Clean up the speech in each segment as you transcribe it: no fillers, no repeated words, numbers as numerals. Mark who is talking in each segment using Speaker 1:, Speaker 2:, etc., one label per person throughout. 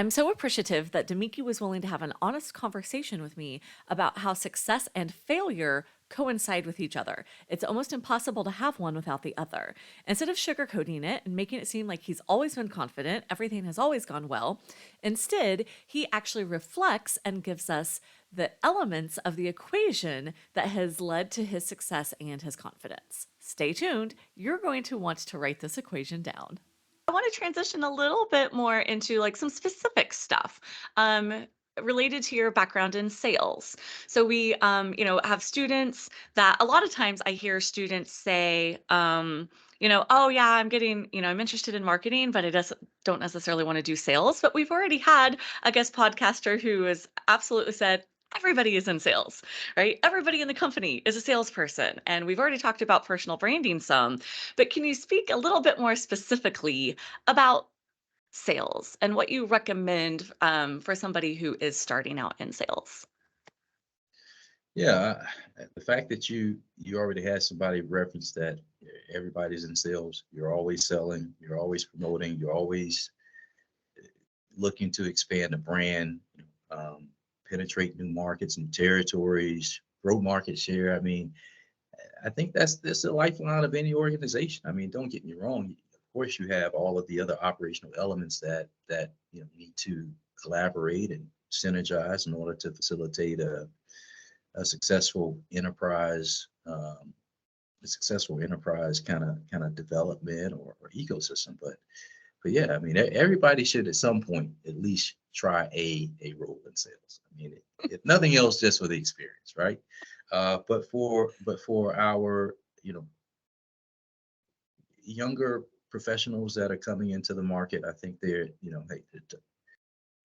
Speaker 1: I'm so appreciative that DeMeakey was willing to have an honest conversation with me about how success and failure coincide with each other. It's almost impossible to have one without the other. Instead of sugarcoating it and making it seem like he's always been confident, everything has always gone well, instead, he actually reflects and gives us the elements of the equation that has led to his success and his confidence. Stay tuned. You're going to want to write this equation down. I want to transition a little bit more into like some specific stuff. Related to your background in sales. So we, have students that a lot of times I hear students say, oh yeah, I'm interested in marketing, but don't necessarily want to do sales. But we've already had a guest podcaster who has absolutely said, everybody is in sales, right? Everybody in the company is a salesperson. And we've already talked about personal branding some, but can you speak a little bit more specifically about sales and what you recommend for somebody who is starting out in sales?
Speaker 2: Yeah, the fact that you already had somebody reference that everybody's in sales, you're always selling, you're always promoting, you're always looking to expand the brand, penetrate new markets and territories, grow market share. I mean, I think that's the lifeline of any organization. I mean, don't get me wrong. Of course, you have all of the other operational elements that need to collaborate and synergize in order to facilitate a successful enterprise, kind of development or ecosystem. But yeah, I mean, everybody should at some point at least try a role in sales. I mean, if nothing else, just for the experience, right? But for our younger professionals that are coming into the market, I think they're hey,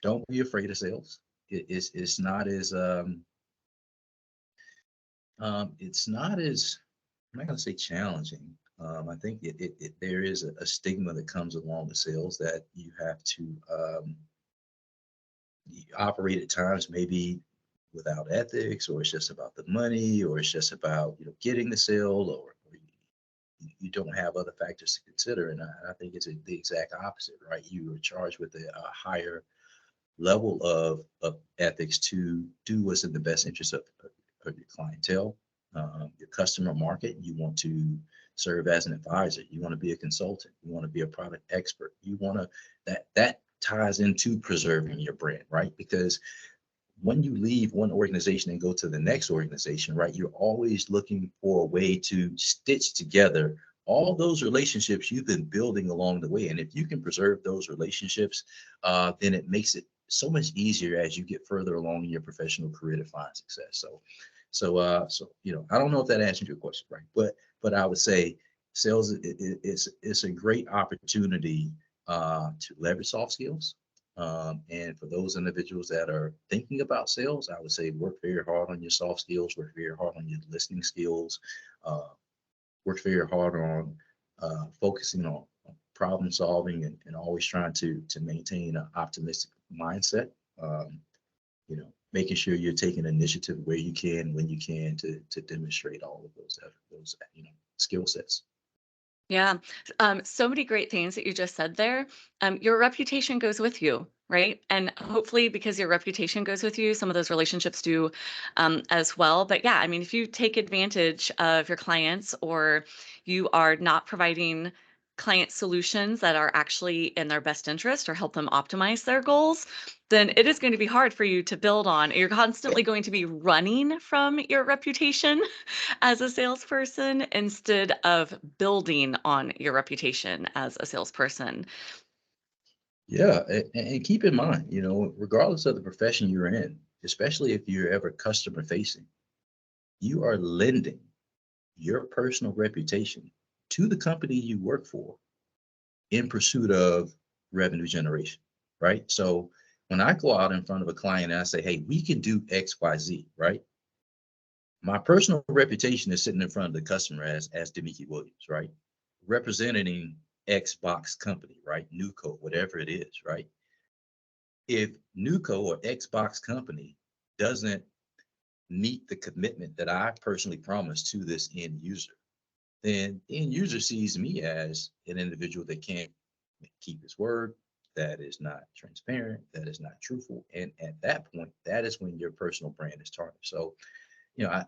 Speaker 2: don't be afraid of sales. It's not as it's not as, I'm not going to say challenging. I think there is a stigma that comes along with sales that you have to you operate at times maybe without ethics, or it's just about the money, or it's just about getting the sale, or you don't have other factors to consider. And I think it's the exact opposite, right? You are charged with a higher level of ethics to do what's in the best interest of your clientele, your customer market. You want to serve as an advisor. You want to be a consultant. You want to be a product expert. You want to that ties into preserving your brand, right? Because when you leave one organization and go to the next organization, right, you're always looking for a way to stitch together all those relationships you've been building along the way. And if you can preserve those relationships, then it makes it so much easier as you get further along in your professional career to find success. So I don't know if that answered your question, right? But I would say sales is a great opportunity to leverage soft skills, and for those individuals that are thinking about sales, I would say work very hard on your soft skills, work very hard on your listening skills, uh, work very hard on focusing on problem solving, and always trying to maintain an optimistic mindset. Making sure you're taking initiative where you can, when you can, to demonstrate all of those skill sets.
Speaker 1: Yeah. So many great things that you just said there. Your reputation goes with you, right? And hopefully, because your reputation goes with you, some of those relationships do as well. But yeah, I mean, if you take advantage of your clients, or you are not providing client solutions that are actually in their best interest or help them optimize their goals, then it is going to be hard for you to build on. You're constantly going to be running from your reputation as a salesperson instead of building on your reputation as a salesperson.
Speaker 2: Yeah, and keep in mind, regardless of the profession you're in, especially if you're ever customer facing, you are lending your personal reputation to the company you work for in pursuit of revenue generation, right? So when I go out in front of a client and I say, hey, we can do X, Y, Z, right? My personal reputation is sitting in front of the customer as DeMeakey Williams, right? Representing X box company, right? Nuco, whatever it is, right? If Nuco or Xbox company doesn't meet the commitment that I personally promised to this end user, then the end user sees me as an individual that can't keep his word, that is not transparent, that is not truthful. And at that point, that is when your personal brand is tarnished. So,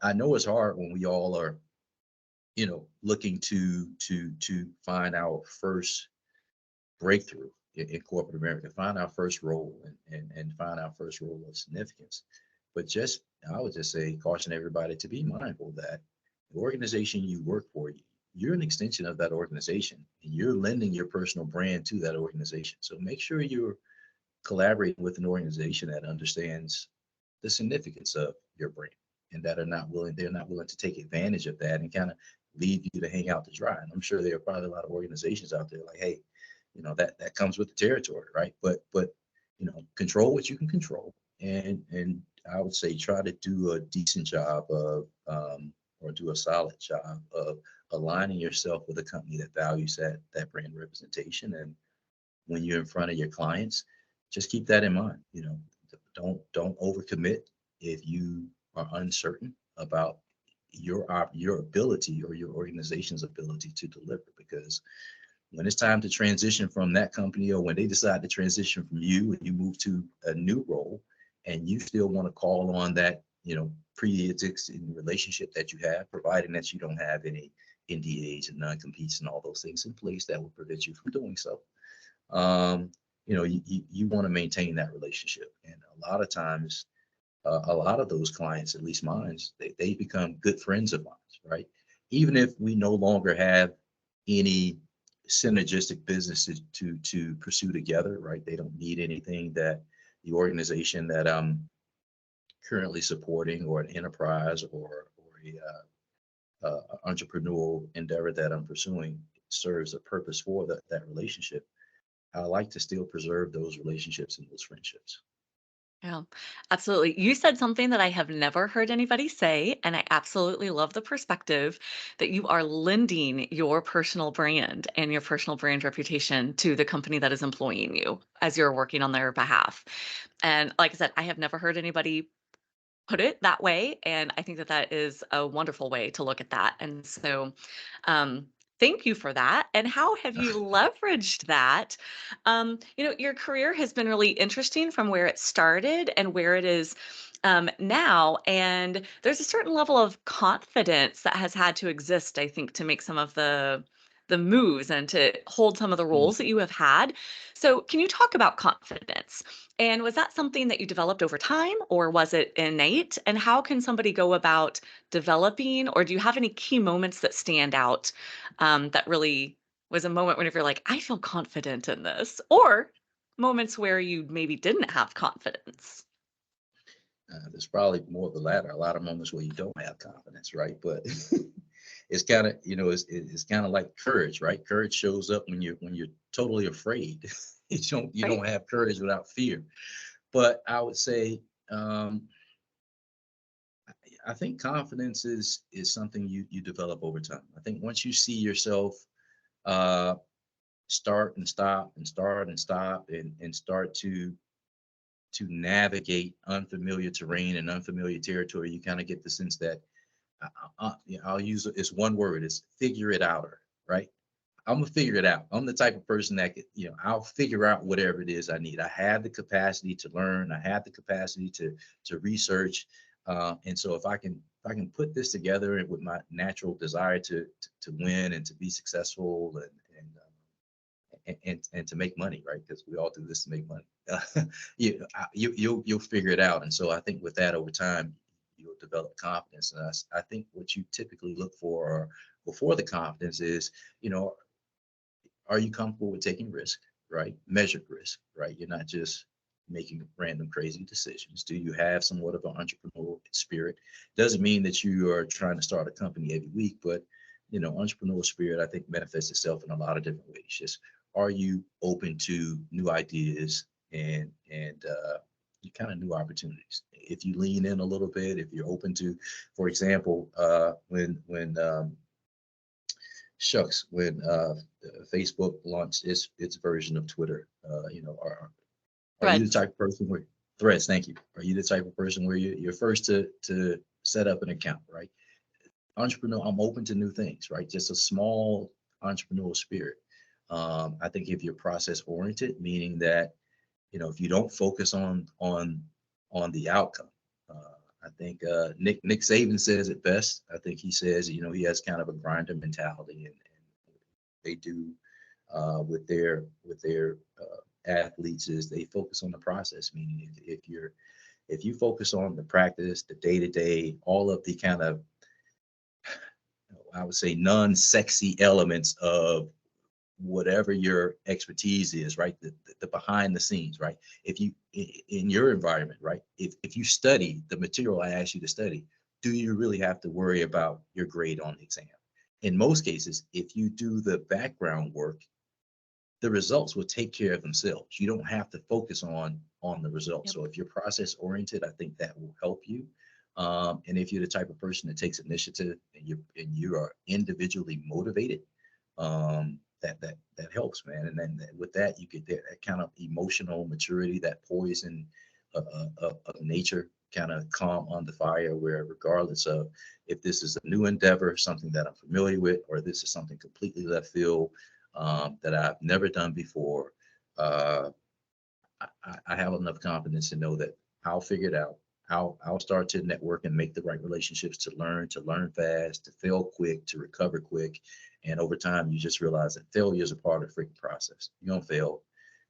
Speaker 2: I know it's hard when we all are, looking to find our first breakthrough in corporate America, find our first role and find our first role of significance. But just, I would just say, caution everybody to be mindful that the organization you work for, you're an extension of that organization and you're lending your personal brand to that organization. So make sure you're collaborating with an organization that understands the significance of your brand and that they're not willing to take advantage of that and kind of leave you to hang out to dry. And I'm sure there are probably a lot of organizations out there like, hey, that comes with the territory, right? But control what you can control, and I would say try to do a decent job of or do a solid job of aligning yourself with a company that values that brand representation. And when you're in front of your clients, just keep that in mind. Don't overcommit if you are uncertain about your ability or your organization's ability to deliver, because when it's time to transition from that company, or when they decide to transition from you and you move to a new role, and you still want to call on that, pre-existing relationship that you have, providing that you don't have any NDAs and non-competes and all those things in place that will prevent you from doing so. You want to maintain that relationship. And a lot of times, a lot of those clients, at least mine, they become good friends of mine, right? Even if we no longer have any synergistic businesses to pursue together, right? They don't need anything that the organization that I'm currently supporting, or an enterprise, or a entrepreneurial endeavor that I'm pursuing serves a purpose for that relationship. I like to still preserve those relationships and those friendships.
Speaker 1: Yeah, absolutely. You said something that I have never heard anybody say, and I absolutely love the perspective that you are lending your personal brand and your personal brand reputation to the company that is employing you as you're working on their behalf. And like I said, I have never heard anybody put it that way, and I think that that is a wonderful way to look at that. And so, um, thank you for that. And how have you leveraged that? Your career has been really interesting from where it started and where it is now. And there's a certain level of confidence that has had to exist, I think, to make some of the moves and to hold some of the
Speaker 2: Mm.
Speaker 1: roles that you have had. So, can you talk about confidence? And was that something that you developed over time, or was it innate? And how can somebody go about developing, or do you have any key moments that stand out that really was a moment whenever you're like, I feel confident in this, or moments where you maybe didn't have confidence?
Speaker 2: There's probably more of the latter. A lot of moments where you don't have confidence, right? But it's kind of, it's kind of like courage, right? Courage shows up when you're totally afraid. You don't
Speaker 1: Right?
Speaker 2: have courage without fear. But I would say, I think confidence is something you develop over time. I think once you see yourself uh, start and stop and start and stop and start to navigate unfamiliar terrain and unfamiliar territory, you kind of get the sense that I'll use it's one word, it's figure it outer, right? I'm gonna figure it out. I'm the type of person that could, I'll figure out whatever it is I need. I have the capacity to learn. I have the capacity to research, and so if I can put this together and with my natural desire to win and to be successful and to make money, right? Because we all do this to make money. You'll figure it out. And so I think with that over time, you'll develop confidence. And I think what you typically look for, or before the confidence, is you know are you comfortable with taking risk, right? Measured risk, right? You're not just making random crazy decisions. Do you have somewhat of an entrepreneurial spirit? Doesn't mean that you are trying to start a company every week, but entrepreneurial spirit, I think, manifests itself in a lot of different ways. Just, are you open to new ideas and kind of new opportunities? If you lean in a little bit, if you're open to, for example, when shucks, when Facebook launched its version of Twitter, are you the
Speaker 1: Threads.
Speaker 2: type of person where Threads? Thank you. Are you the type of person where you're first to set up an account, right? Entrepreneur, I'm open to new things, right? Just a small entrepreneurial spirit. I think if you're process oriented, meaning that, if you don't focus on the outcome, I think Nick Saban says it best. I think he says, he has kind of a grinder mentality, and they do with their athletes is they focus on the process. Meaning, if you focus on the practice, the day to day, all of the kind of, I would say, non-sexy elements of whatever your expertise is, right? The behind the scenes, right? If you in your environment, right? If you study the material I asked you to study, do you really have to worry about your grade on the exam? In most cases, if you do the background work, the results will take care of themselves. You don't have to focus on the results.
Speaker 1: Yep.
Speaker 2: So if you're process oriented, I think that will help you. And if you're the type of person that takes initiative and you are individually motivated, that helps, man. And then with that, you get that kind of emotional maturity, that poise and of nature, kind of calm under fire, where regardless of if this is a new endeavor, something that I'm familiar with, or this is something completely left field that I've never done before, uh, I have enough confidence to know that I'll figure it out. I'll start to network and make the right relationships to learn fast, to fail quick, to recover quick. And over time, you just realize that failure is a part of the freaking process. You're going to fail.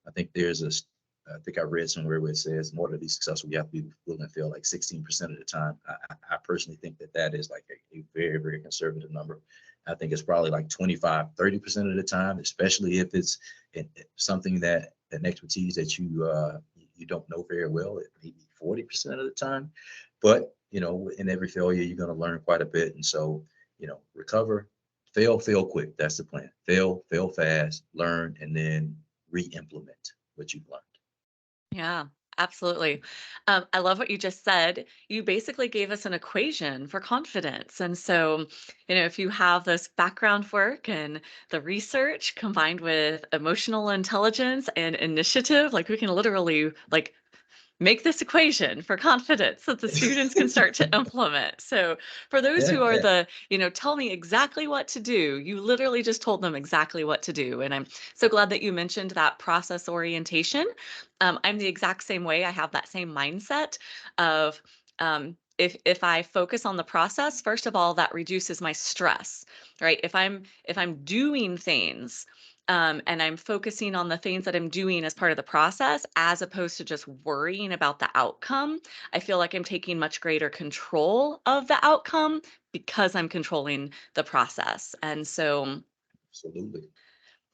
Speaker 2: I think I think I read somewhere where it says in order to be successful, you have to be willing to fail like 16% of the time. I personally think that is like a very, very conservative number. I think it's probably like 25, 30% of the time, especially if it's something that an expertise that you don't know very well. It may be 40% of the time, but in every failure, you're going to learn quite a bit. And so, recover, fail quick. That's the plan. Fail fast, learn, and then re-implement what you've learned.
Speaker 1: Yeah, absolutely. I love what you just said. You basically gave us an equation for confidence. And so, if you have this background work and the research combined with emotional intelligence and initiative, like we can literally like make this equation for confidence that the students can start to implement. So for those
Speaker 2: Yeah,
Speaker 1: who are
Speaker 2: yeah,
Speaker 1: the, tell me exactly what to do, you literally just told them exactly what to do. And I'm so glad that you mentioned that process orientation. I'm the exact same way. I have that same mindset of, if I focus on the process, first of all, that reduces my stress, right? If I'm doing things, and I'm focusing on the things that I'm doing as part of the process, as opposed to just worrying about the outcome, I feel like I'm taking much greater control of the outcome because I'm controlling the process. And so,
Speaker 2: absolutely.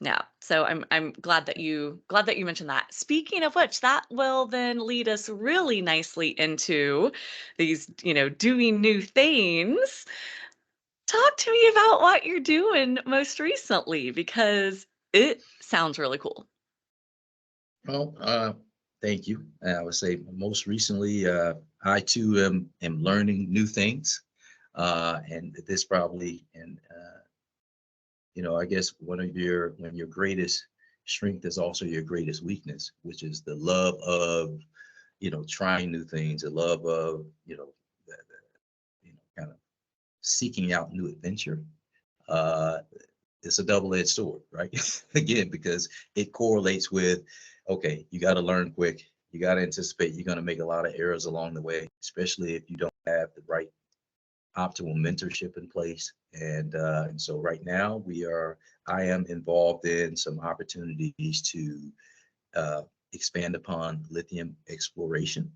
Speaker 1: yeah, so I'm glad that you mentioned that. Speaking of which, that will then lead us really nicely into these, doing new things. Talk to me about what you're doing most recently because it sounds really cool.
Speaker 2: Well, thank you. I would say most recently, I too am learning new things, and this probably and I guess one of your greatest strength is also your greatest weakness, which is the love of trying new things, the love of kind of seeking out new adventure. Uh, it's a double-edged sword, right? Again, because it correlates with, okay, you got to learn quick. You got to anticipate you're going to make a lot of errors along the way, especially if you don't have the right optimal mentorship in place. And so right now I am involved in some opportunities to uh, expand upon lithium exploration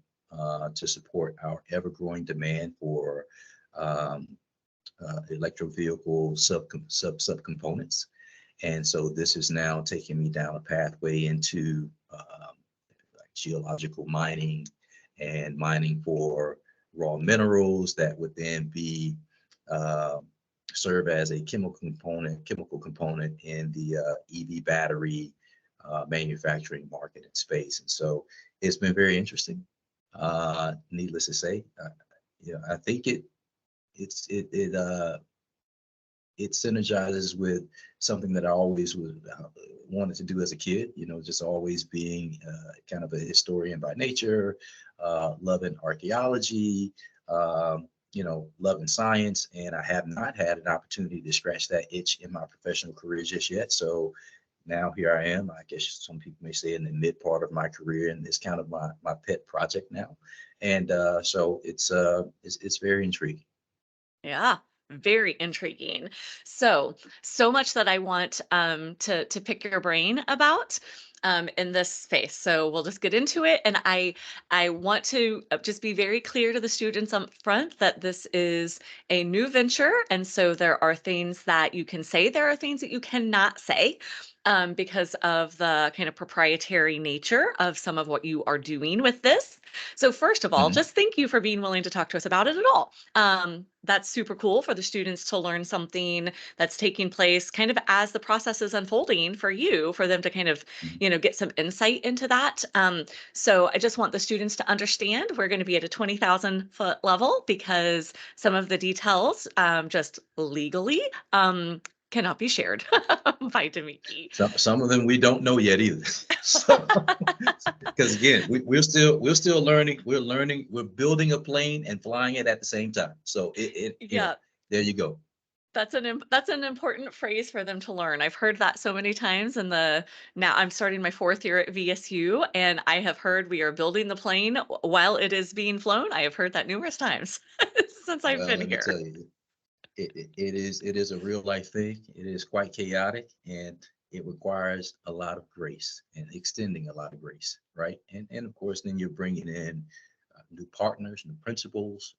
Speaker 2: to support our ever-growing demand for um, electro vehicle subcomponents. And so this is now taking me down a pathway into like geological mining and mining for raw minerals that would then be uh, serve as a chemical component in the EV battery manufacturing market and space. And so it's been very interesting. Needless to say, I think it synergizes with something that I always wanted to do as a kid. Just always being kind of a historian by nature, loving archaeology, loving science, and I have not had an opportunity to scratch that itch in my professional career just yet. So now here I am. I guess some people may say in the mid part of my career, and it's kind of my pet project now. And so it's very intriguing.
Speaker 1: Yeah, very intriguing. So much that I want to pick your brain about in this space. So we'll just get into it, and I want to just be very clear to the students up front that this is a new venture, and so there are things that you can say, there are things that you cannot say. Because of the kind of proprietary nature of some of what you are doing with this. So, first of all,
Speaker 2: Mhm.
Speaker 1: just thank you for being willing to talk to us about it at all. That's super cool for the students to learn something that's taking place kind of as the process is unfolding for you, for them to kind of,
Speaker 2: Mhm.
Speaker 1: get some insight into that. So I just want the students to understand we're going to be at a 20,000-foot level because some of the details, just legally, cannot be shared by DeMeakey.
Speaker 2: Some of them we don't know yet either. So because again, we're still learning. We're learning. We're building a plane and flying it at the same time. So
Speaker 1: Yeah,
Speaker 2: there you go.
Speaker 1: that's an important phrase for them to learn. I've heard that so many times in the now I'm starting my 4th year at VSU, and I have heard we are building the plane while it is being flown. I have heard that numerous times since I've
Speaker 2: Well,
Speaker 1: been
Speaker 2: let me
Speaker 1: here.
Speaker 2: tell you, it is a real life thing. It is quite chaotic, and it requires a lot of grace and extending a lot of grace, right? And of course, then you're bringing in new partners, new principals.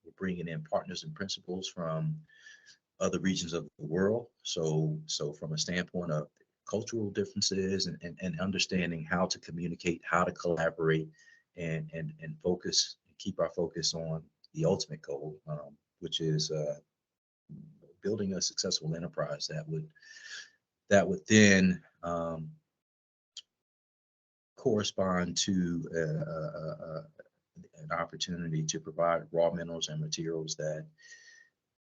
Speaker 2: We're bringing in partners and principals from other regions of the world. So from a standpoint of cultural differences and understanding how to communicate, how to collaborate, and focus, keep our focus on the ultimate goal, which is building a successful enterprise that would then correspond to an opportunity to provide raw minerals and materials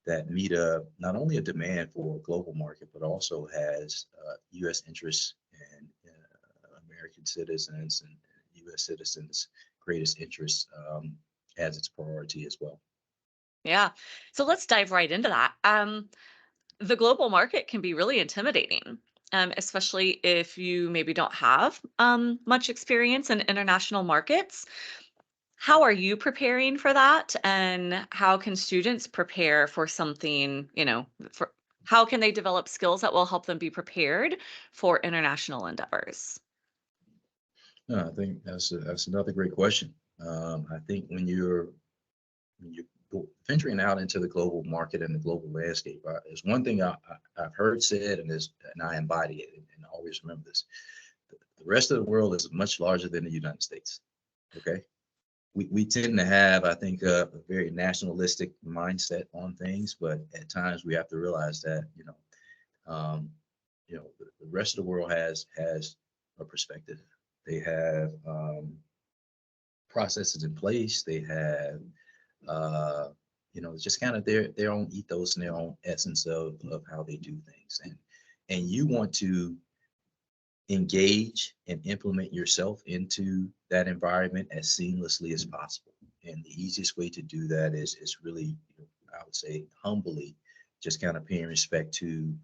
Speaker 2: that meet not only a demand for a global market, but also has U.S. interests and American citizens and U.S. citizens' greatest interests as its priority as well.
Speaker 1: Yeah. So let's dive right into that. The global market can be really intimidating, especially if you maybe don't have much experience in international markets. How are you preparing for that? And how can students prepare for something, for how can they develop skills that will help them be prepared for international endeavors?
Speaker 2: No, I think that's another great question. I think when you're venturing out into the global market and the global landscape, there's one thing I've heard said, and I embody it, and I always remember this: the rest of the world is much larger than the United States. Okay, we tend to have, I think, a very nationalistic mindset on things, but at times we have to realize that um, the rest of the world has a perspective. They have processes in place. They have uh, just kind of their own ethos and their own essence of how they do things, and you want to engage and implement yourself into that environment as seamlessly as possible. And the easiest way to do that is really, I would say, humbly, just kind of paying respect to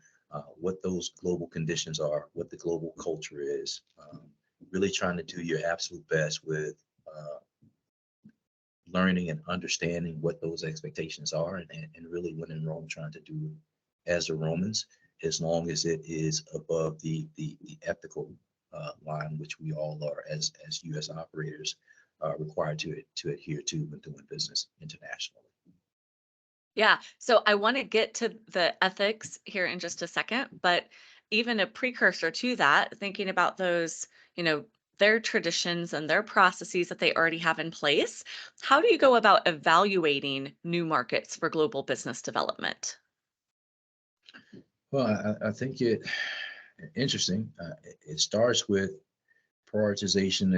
Speaker 2: what those global conditions are, what the global culture is. Really trying to do your absolute best with learning and understanding what those expectations are, and really when in Rome, trying to do as the Romans, as long as it is above the ethical line, which we all are as U.S. operators required to adhere to when doing business internationally.
Speaker 1: Yeah. So I want to get to the ethics here in just a second, but even a precursor to that, thinking about those, their traditions and their processes that they already have in place, how do you go about evaluating new markets for global business development?
Speaker 2: Well, I think it interesting. It starts with prioritization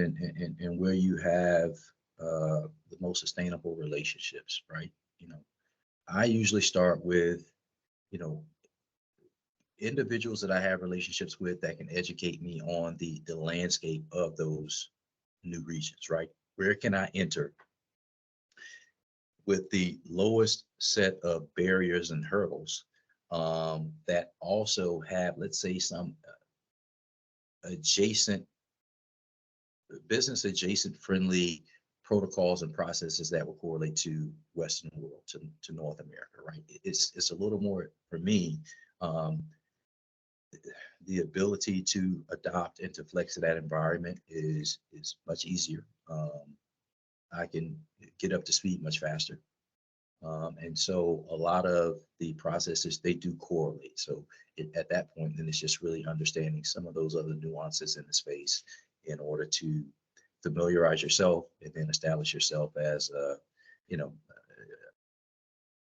Speaker 2: and where you have the most sustainable relationships, right? You know, I usually start with, you know, individuals that I have relationships with that can educate me on the landscape of those new regions, right? Where can I enter with the lowest set of barriers and hurdles that also have, let's say, some adjacent business adjacent friendly protocols and processes that will correlate to Western world, to North America, right? It's a little more for me. Um, the ability to adopt and to flex to that environment is much easier. I can get up to speed much faster. And so a lot of the processes, they do correlate. So at that point, then it's just really understanding some of those other nuances in the space in order to familiarize yourself and then establish yourself as a, you know,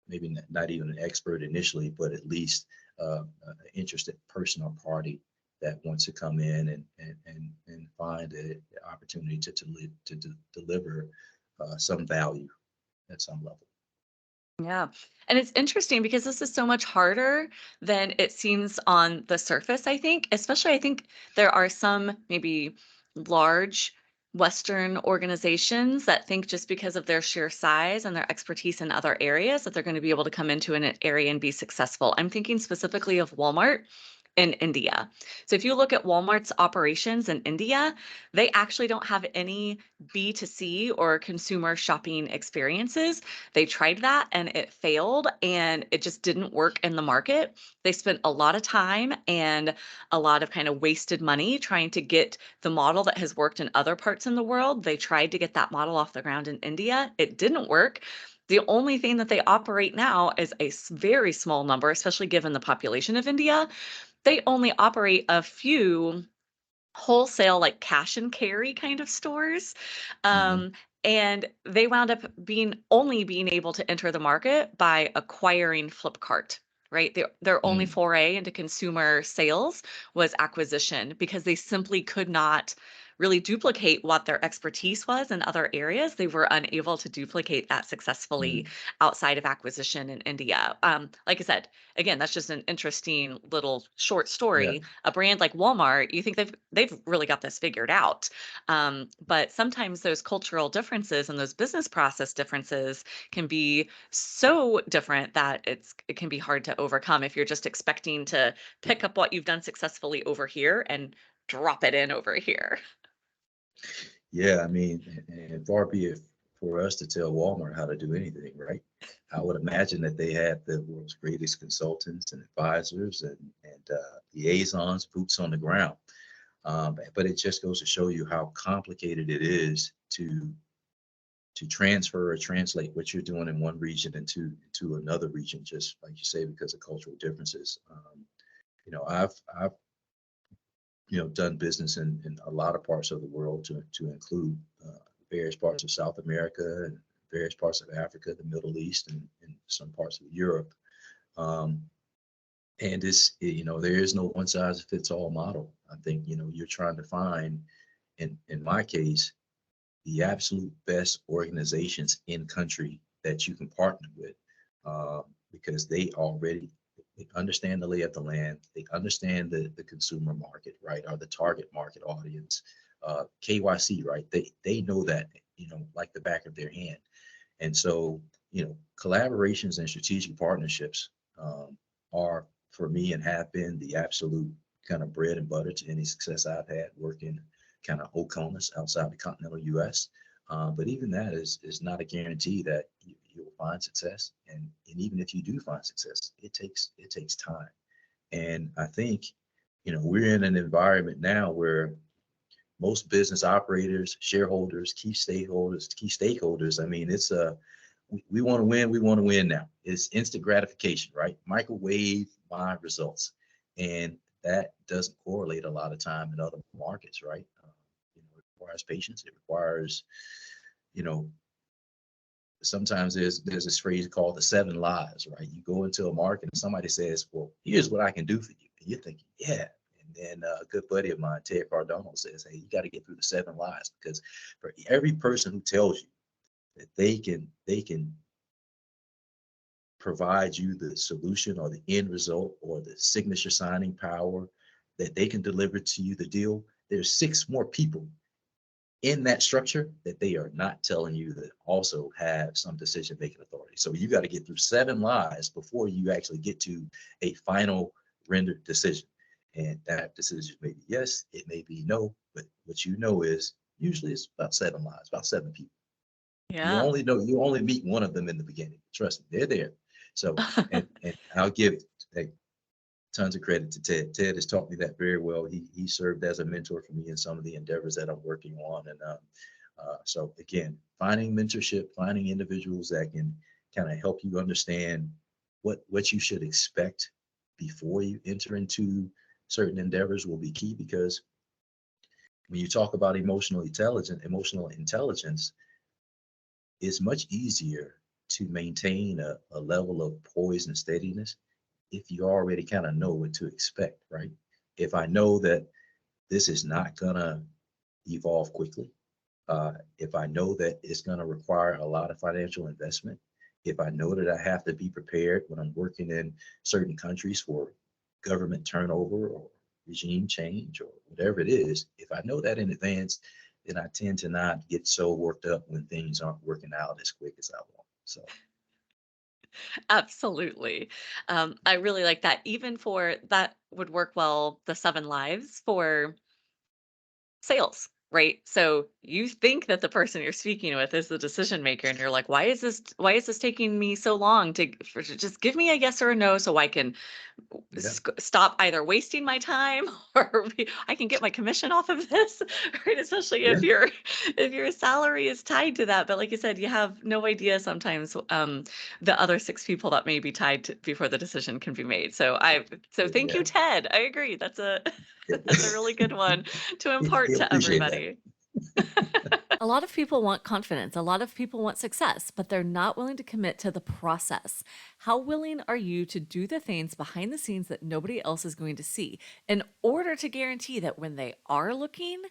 Speaker 2: maybe not even an expert initially, but at least an interested person or party that wants to come in and find an opportunity to deliver some value at some level.
Speaker 1: Yeah. And it's interesting because this is so much harder than it seems on the surface, I think. Especially, I think there are some maybe large Western organizations that think just because of their sheer size and their expertise in other areas that they're going to be able to come into an area and be successful. I'm thinking specifically of Walmart in India. So if you look at Walmart's operations in India, they actually don't have any B2C or consumer shopping experiences. They tried that and it failed and it just didn't work in the market. They spent a lot of time and a lot of kind of wasted money trying to get the model that has worked in other parts in the world. They tried to get that model off the ground in India. It didn't work. The only thing that they operate now is a very small number, especially given the population of India. They only operate a few wholesale, like cash and carry kind of stores.
Speaker 2: Hmm.
Speaker 1: Um, and they wound up being able to enter the market by acquiring Flipkart, right? Their only
Speaker 2: Mm,
Speaker 1: foray into consumer sales was acquisition because they simply could not really duplicate what their expertise was in other areas. They were unable to duplicate that successfully
Speaker 2: mm,
Speaker 1: outside of acquisition in India. Like I said, again, that's just an interesting little short
Speaker 2: yeah.
Speaker 1: story. A brand like Walmart, you think they've really got this figured out. But sometimes those cultural differences and those business process differences can be so different that it can be hard to overcome if you're just expecting to pick up what you've done successfully over here and drop it in over here.
Speaker 2: Yeah, I mean, and far be it for us to tell Walmart how to do anything, right? I would imagine that they have the world's greatest consultants and advisors and liaisons, boots on the ground. But it just goes to show you how complicated it is to transfer or translate what you're doing in one region into another region, just like you say, because of cultural differences. I've done business in a lot of parts of the world to include various parts of South America and various parts of Africa, the Middle East, and some parts of Europe. Um, and there is no one size fits all model. I think, you're trying to find, in my case, the absolute best organizations in country that you can partner with, because they understand the lay of the land, they understand the consumer market, right, or the target market audience, KYC, right? They know that, like the back of their hand. And so, collaborations and strategic partnerships are, for me, and have been the absolute kind of bread and butter to any success I've had working kind of OCONUS outside the continental US. But even that is not a guarantee that you'll find success. And even if you do find success, it takes time. And I think, we're in an environment now where most business operators, shareholders, key stakeholders. I mean, we want to win. We want to win now. It's instant gratification, right? Microwave my results, and that doesn't correlate a lot of time in other markets, right? It requires patience. It requires, you know, sometimes there's this phrase called the seven lives, right? You go into a market and somebody says, "Well, here's what I can do for you," and you're thinking, "Yeah." And then a good buddy of mine, Ted Cardone, says, "Hey, you got to get through the seven lives, because for every person who tells you that they can provide you the solution or the end result or the signature signing power, that they can deliver to you the deal, there's six more people in that structure that they are not telling you that also have some decision making authority. So you got to get through seven lies before you actually get to a final rendered decision. And that decision may be yes, it may be no, but what you know is usually it's about 7 lives, about 7 people.
Speaker 1: Yeah.
Speaker 2: You only meet one of them in the beginning. Trust me, they're there. So, and I'll give like, tons of credit to Ted. Ted has taught me that very well. He served as a mentor for me in some of the endeavors that I'm working on. And so again, finding mentorship, finding individuals that can kind of help you understand what you should expect before you enter into certain endeavors will be key, because when you talk about emotional intelligence, it's much easier to maintain a level of poise and steadiness if you already kind of know what to expect, right? If I know that this is not gonna evolve quickly, if I know that it's gonna require a lot of financial investment, if I know that I have to be prepared when I'm working in certain countries for government turnover or regime change or whatever it is, if I know that in advance, then I tend to not get so worked up when things aren't working out as quick as I want. So
Speaker 1: Absolutely. I really like that. Even for that would work well, the 7 lives for sales, right? So you think that the person you're speaking with is the decision maker and you're like, why is this taking me so long to just give me a yes or a no so I can
Speaker 2: yeah,
Speaker 1: stop either wasting my time or I can get my commission off of this, right? Especially
Speaker 2: yeah,
Speaker 1: if your salary is tied to that. But like you said, you have no idea sometimes the other 6 people that may be tied to before the decision can be made. So thank you,
Speaker 2: yeah.
Speaker 1: Ted. I agree. That's a
Speaker 2: Yeah.
Speaker 1: that's a really good one to impart
Speaker 2: He'll
Speaker 1: to
Speaker 2: appreciate that.
Speaker 1: everybody. A lot of people want confidence. A lot of people want success, but they're not willing to commit to the process. How willing are you to do the things behind the scenes that nobody else is going to see in order to guarantee that when they are looking,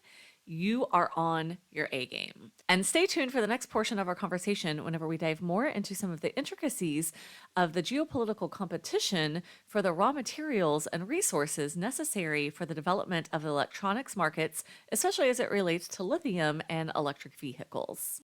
Speaker 1: you are on your A game? And stay tuned for the next portion of our conversation whenever we dive more into some of the intricacies of the geopolitical competition for the raw materials and resources necessary for the development of electronics markets, especially as it relates to lithium and electric vehicles.